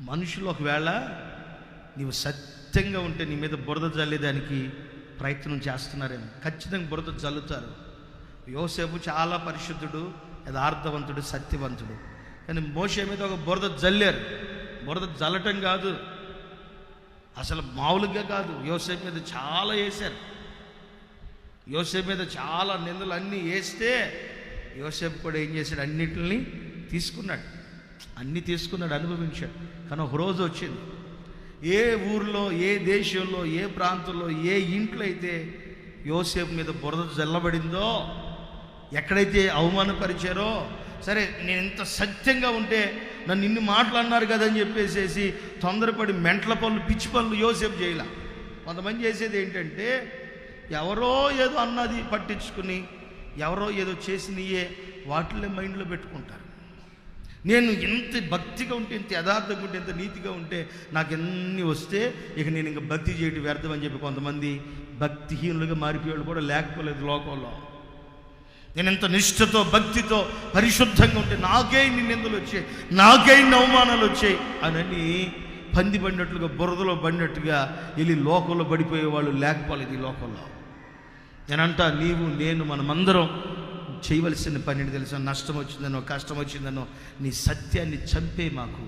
మనుషులు ఒకవేళ నీవు సత్యంగా ఉంటే నీ మీద బురద జల్లేదానికి ప్రయత్నం చేస్తున్నారేమో, ఖచ్చితంగా బురద జల్లుతారు. యోసేపు చాలా పరిశుద్ధుడు, యథార్థవంతుడు, సత్యవంతుడు. కానీ మోషే మీద ఒక బురద జల్లారు. బురద జల్లటం కాదు, అసలు మామూలుగా కాదు, యోసేపు మీద చాలా వేశారు. యోసేపు మీద చాలా నిందలు అన్నీ వేస్తే యోసేపు కూడా ఏం చేశాడు, అన్నిటిని తీసుకున్నాడు, అనుభవించాడు. కానీ ఒక రోజు వచ్చింది, ఏ ఊర్లో, ఏ దేశంలో, ఏ ప్రాంతంలో, ఏ ఇంట్లో అయితే యోసేపు మీద బురద జల్లబడిందో, ఎక్కడైతే అవమానపరిచారో, సరే నేను ఇంత సత్యంగా ఉంటే నన్ను ఇన్ని మాటలు అన్నారు కదని చెప్పేసి తొందరపడి మెంటల పనులు, పిచ్చి పనులు యోసేపు చేయాల. కొంతమంది చేసేది ఏంటంటే, ఎవరో ఏదో అన్నది పట్టించుకుని, ఎవరో ఏదో చేసినయే వాటిలో మైండ్లో పెట్టుకుంటారు. నేను ఎంత భక్తిగా ఉంటే, ఇంత యథార్థంగా ఉంటే, ఎంత నీతిగా ఉంటే నాకు ఎన్ని వస్తే ఇక నేను ఇంకా భక్తి చేయడం వ్యర్థం అని చెప్పి కొంతమంది భక్తిహీనులుగా మారిపోయేవాళ్ళు కూడా లేకపోలేదు లోకంలో. నేను ఎంత నిష్ఠతో, భక్తితో, పరిశుద్ధంగా ఉంటే నాకే ఇన్ని నిందలు వచ్చాయి, నాకే ఇన్ని అవమానాలు వచ్చాయి అని పంది పడినట్లుగా, బురదలో పడినట్టుగా వెళ్ళి లోకంలో పడిపోయేవాళ్ళు లేకపోలేదు ఈ లోకంలో. నేనంటా, నీవు నేను మనమందరం చేయవలసిన పని తెలుసా? నష్టం వచ్చిందనో, కష్టం వచ్చిందనో నీ సత్యాన్ని చంపే మాకు